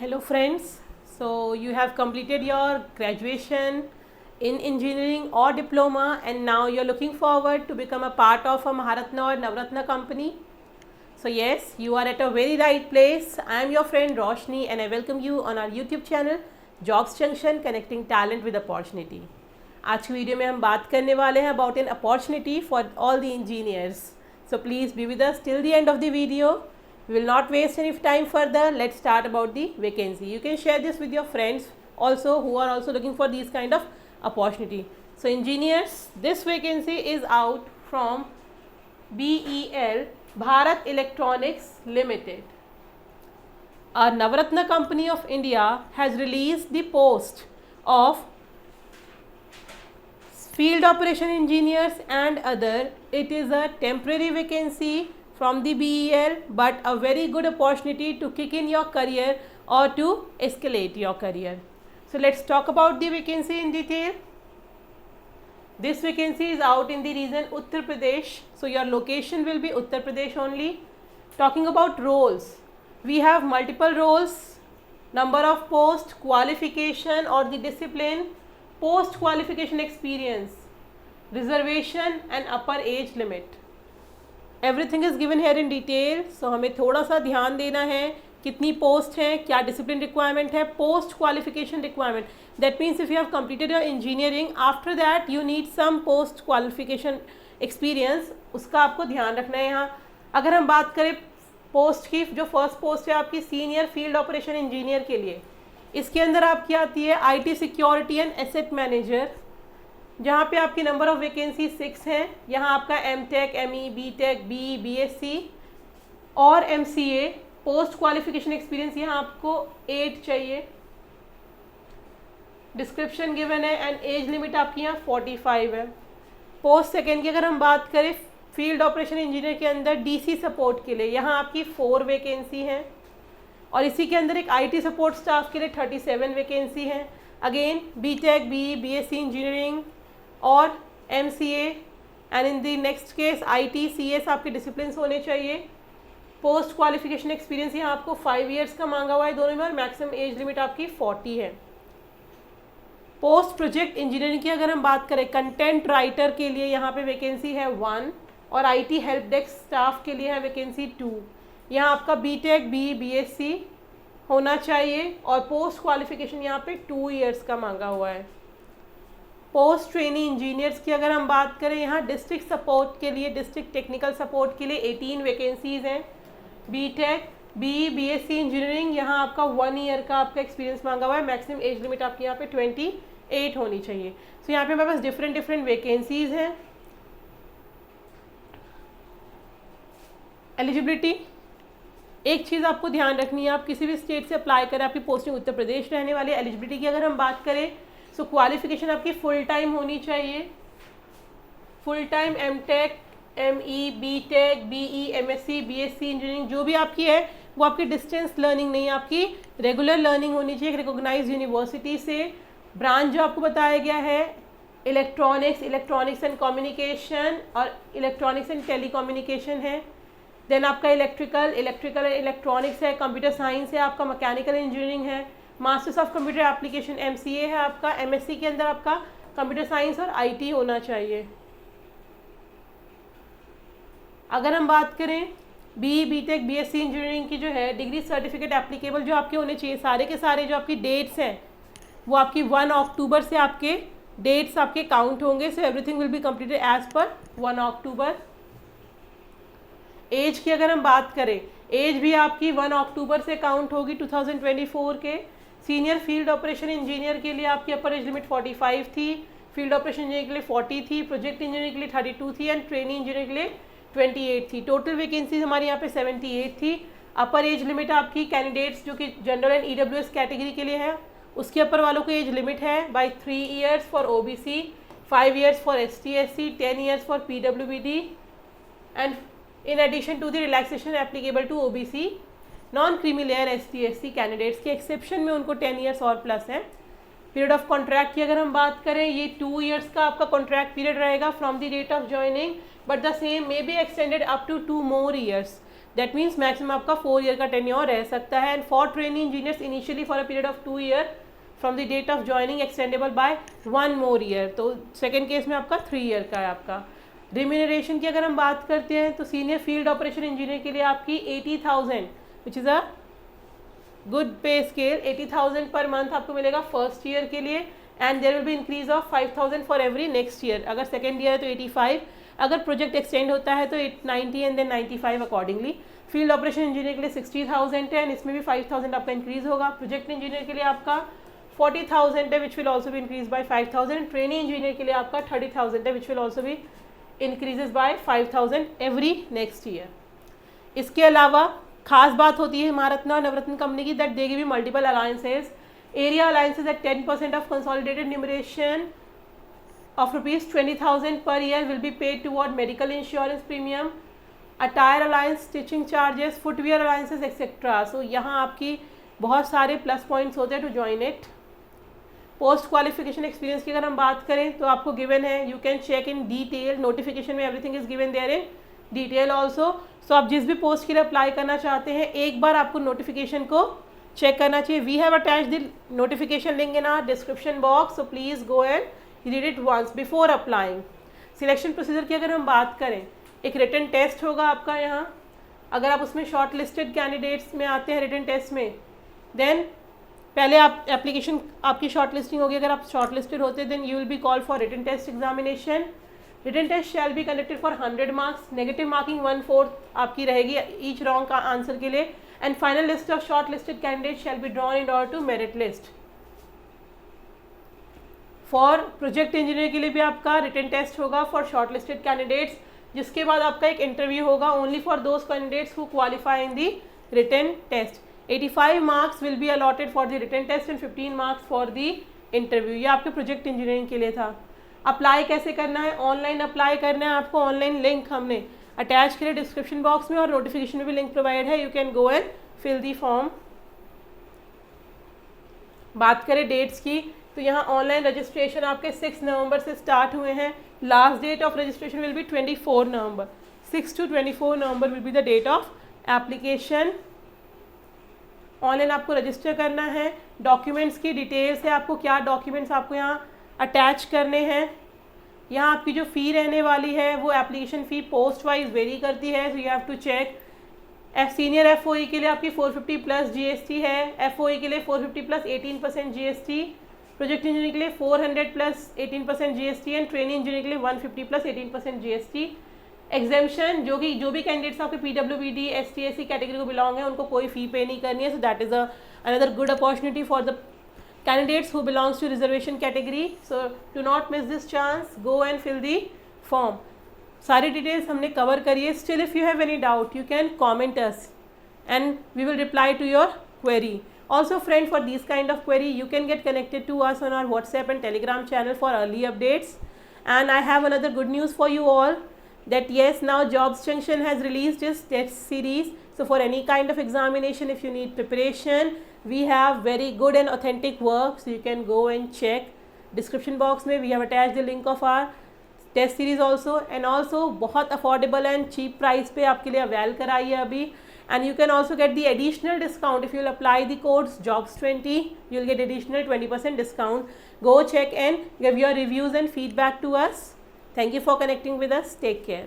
Hello friends, so you have completed your graduation in engineering or diploma and now you are looking forward to become a part of a Maharatna or Navratna company. So yes, you are at a very right place. I am your friend Roshni and I welcome you on our YouTube channel Jobs Junction Connecting Talent with Opportunity. आज की video में हम बात करने वाले हैं about an opportunity for all the engineers. So please be with us till the end of the video. We will not waste any time further. Let's start about the vacancy. You can share this with your friends also who are also looking for these kind of opportunity. So engineers, this vacancy is out from BEL, Bharat Electronics Limited. A Navratna company of India has released the post of field operation engineers and other. It is a temporary vacancy from the BEL, but a very good opportunity to kick in your career or to escalate your career. So let's talk about the vacancy in detail. This vacancy is out in the region Uttar Pradesh, so your location will be Uttar Pradesh only. Talking about roles, we have multiple roles, number of post, qualification or the discipline, post qualification experience, reservation and upper age limit. Everything is given here in detail. So हमें थोड़ा सा ध्यान देना है कितनी post हैं, क्या discipline requirement है, post qualification requirement. That means if you have completed your engineering after that you need some post qualification experience, उसका आपको ध्यान रखना है यहाँ. अगर हम बात करें पोस्ट की, जो फर्स्ट पोस्ट है आपकी सीनियर फील्ड ऑपरेशन इंजीनियर के लिए, इसके अंदर आपकी आती है IT security and asset manager, जहाँ पे आपकी नंबर ऑफ़ वैकेंसी 6 हैं. यहाँ आपका MTech, ME, BTech, BE, BSc और MCA. पोस्ट क्वालिफिकेशन एक्सपीरियंस यहाँ आपको 8 चाहिए. डिस्क्रिप्शन गिवन है एंड एज लिमिट आपकी यहाँ 45 है. पोस्ट सेकेंड की अगर हम बात करें फील्ड ऑपरेशन इंजीनियर के अंदर DC सपोर्ट के लिए, यहाँ आपकी 4 वैकेंसी हैं और इसी के अंदर एक IT सपोर्ट स्टाफ के लिए 37 वैकेंसी हैं. Again BTech, BE, BSc engineering और MCA and in the next case IT, CS आपके डिसिप्लिन होने चाहिए. पोस्ट क्वालिफिकेशन एक्सपीरियंस यहाँ आपको 5 ईयर्स का मांगा हुआ है दोनों में और मैक्सिमम एज लिमिट आपकी 40 है. पोस्ट प्रोजेक्ट इंजीनियरिंग की अगर हम बात करें, कंटेंट राइटर के लिए यहाँ पे वैकेंसी है 1 और IT हेल्प डेस्क स्टाफ के लिए है वैकेंसी 2. यहाँ आपका BTech, BE, BSc होना चाहिए और पोस्ट क्वालिफिकेशन यहाँ पे 2 ईयर्स का मांगा हुआ है. पोस्ट ट्रेनी इंजीनियर्स की अगर हम बात करें, यहाँ डिस्ट्रिक्ट सपोर्ट के लिए, डिस्ट्रिक्ट टेक्निकल सपोर्ट के लिए 18 वैकेंसीज़ हैं. BTech, BE, BSc इंजीनियरिंग, यहाँ आपका 1 ईयर का आपका एक्सपीरियंस मांगा हुआ है. मैक्सिमम एज लिमिट आपकी यहाँ पे 28 होनी चाहिए. सो यहाँ पे हमारे पास डिफरेंट वैकेंसीज़ हैं. एलिजिबिलिटी, एक चीज़ आपको ध्यान रखनी है, आप किसी भी स्टेट से अप्लाई करें, आपकी पोस्टिंग उत्तर प्रदेश रहने वाली. एलिजिबिलिटी की अगर हम बात करें, सो क्वालिफिकेशन आपकी फुल टाइम होनी चाहिए. Full time MTech, ME, BTech, BE, MSc, BSc engineering जो भी आपकी है वो आपकी डिस्टेंस लर्निंग नहीं, आपकी रेगुलर लर्निंग होनी चाहिए रिकॉग्नाइज्ड यूनिवर्सिटी से. ब्रांच जो आपको बताया गया है इलेक्ट्रॉनिक्स एंड कम्युनिकेशन और इलेक्ट्रॉनिक्स एंड टेलीकम्युनिकेशन है. देन आपका इलेक्ट्रिकल एंड इलेक्ट्रॉनिक्स है. कंप्यूटर साइंस है आपका. मैकेनिकल इंजीनियरिंग है. Masters of computer application MCA है आपका. MSc के अंदर आपका कंप्यूटर साइंस और IT होना चाहिए. अगर हम बात करें BE, BTech, BSc इंजीनियरिंग की जो है डिग्री सर्टिफिकेट एप्लीकेबल जो आपके होने चाहिए, सारे के सारे जो आपकी डेट्स हैं वो आपकी 1 अक्टूबर से आपके डेट्स आपके काउंट होंगे. So everything will be completed as per 1 October. As की अगर हम बात करें, एज भी आपकी 1 अक्टूबर से काउंट होगी 2024 के. सीनियर फील्ड ऑपरेशन इंजीनियर के लिए आपकी अपर एज लिमिट 45 थी, फील्ड ऑपरेशन इंजीनियर के लिए 40 थी, प्रोजेक्ट इंजीनियर के लिए 32 थी एंड ट्रेनी इंजीनियर के लिए 28 थी. टोटल वैकेंसीज हमारे यहाँ पे 78 थी. अपर एज लिमिट आपकी कैंडिडेट्स जो कि जनरल एंड EWS कैटेगरी के लिए है, उसके अपर वालों को एज लिमिट है by 3 years for OBC, 5 years for ST/SC, 10 years for PWBD and in addition to the relaxation applicable to OBC, non creamy layer ST/SC candidates के एक्सेप्शन में उनको 10 ईयर्स और प्लस है. पीरियड ऑफ कॉन्ट्रैक्ट की अगर हम बात करें, ये 2 ईयर्स का आपका कॉन्ट्रैक्ट पीरियड रहेगा from the date of joining, but the same may be extended up to 2 more years. That means maximum आपका 4 ईयर का टेन्योर रह सकता है. And for trainee engineers initially for a period of 2 year from the date of joining extendable by 1 more year. तो second case में आपका 3 year का है आपका. रिम्यूनरेशन की अगर हम बात करते हैं तो सीनियर फील्ड ऑपरेशन इंजीनियर के लिए आपकी 80,000 which is a good pay scale. 80,000 पर मंथ आपको मिलेगा फर्स्ट ईयर के लिए. And there will be increase of 5,000 for every next year. अगर सेकेंड ईयर है तो 85, अगर प्रोजेक्ट एक्सटेंड होता है तो 90 and then 95 accordingly. Field operation engineer के लिए 60,000 है एंड इसमें भी 5,000 आपका इंक्रीज होगा. प्रोजेक्ट इंजीनियर के लिए आपका 40,000 है विच विल ऑल्सो भी इंक्रीज बाय 5,000. ट्रेनिंग इंजीनियर के लिए आपका 30,000 है विच विल ऑल्सो भी increases by 5,000 every next year. इसके अलावा खास बात होती है महारत्न और नवरत्न कंपनी की that they give you multiple allowances. Area allowances at 10% of consolidated numeration of rupees 20,000 per year will be paid toward medical insurance premium, attire allowance, stitching charges, footwear allowances etc. So यहाँ आपकी बहुत सारे plus points होते हैं to join it. Post qualification experience की अगर हम बात करें तो आपको गिवन है. You can check in detail. Notification में everything is given there in detail also. So आप जिस भी पोस्ट के लिए अप्लाई करना चाहते हैं एक बार आपको नोटिफिकेशन को चेक करना चाहिए. We have attached the notification link in our description box. So please go and read it once before applying. Selection procedure की अगर हम बात करें, एक रिटन टेस्ट होगा आपका यहाँ. अगर आप उसमें शॉर्ट लिस्टेड कैंडिडेट्स में आते हैं रिटन टेस्ट में, देन पहले आप एप्लीकेशन आपकी शॉर्ट लिस्टिंग होगी. अगर आप शॉर्ट लिस्टेड होते then you will be call for written test examination. Written test shall be conducted for 100 marks. Negative marking 1/4 आपकी रहेगी ईच रॉन्ग का आंसर के लिए. And final list of shortlisted candidate shall be drawn in order to merit list. For project engineer के लिए भी आपका written test होगा फॉर शॉर्ट लिस्टेड कैंडिडेट्स, जिसके बाद आपका एक इंटरव्यू होगा only for those candidates who qualify in the written test. 85 marks will be allotted for the written test and 15 marks for the interview. ये आपके प्रोजेक्ट इंजीनियरिंग के लिए था. अप्लाई कैसे करना है? ऑनलाइन अप्लाई करना है आपको. ऑनलाइन लिंक हमने अटैच किया डिस्क्रिप्शन बॉक्स में और नोटिफिकेशन में भी लिंक प्रोवाइड है. You can go and fill the form. बात करें डेट्स की तो यहाँ ऑनलाइन रजिस्ट्रेशन आपके 6 नवंबर से स्टार्ट हुए हैं. Last date of registration will be 24 November. 6 to 24 November will be the date of application. Online आपको रजिस्टर करना है. डॉक्यूमेंट्स की डिटेल्स है, आपको क्या डॉक्यूमेंट्स आपको यहाँ अटैच करने हैं. यहाँ आपकी जो फ़ी रहने वाली है वो application fee post wise vary करती है. So you have to check. Senior FOE के लिए आपकी 450 प्लस जीएसटी है. एफओई के लिए 450 प्लस 18% जीएसटी. प्रोजेक्ट इंजीनियर के लिए 400 plus 18% GST. And training engineer के लिए 150 प्लस 18% जीएसटी. एग्जामेशन जो भी कैंडिडेट्स आपके पीडब्ल्यूबीडी एसटी कैटेगरी को बिलोंग है उनको कोई फ़ी पे नहीं करनी है. So that is another good opportunity for the candidates who belongs to reservation category. So do not miss this chance. Go and fill the form. सारी डिटेल्स हमने कवर करी है. Still if you have any doubt you can comment us and we will reply to your query. Also friend, for these kind of query you can get connected to us on our WhatsApp and Telegram channel for early updates. And I have another good news for you all, that yes, now Jobs Junction has released its test series. So for any kind of examination, if you need preparation, we have very good and authentic work. So you can go and check. Description box में we have attached the link of our test series also. And also बहुत affordable and cheap price पे आपके लिए avail कराई है अभी. And you can also get the additional discount if you will apply the codes JOBS20. You will get additional 20% discount. Go check and give your reviews and feedback to us. Thank you for connecting with us. Take care.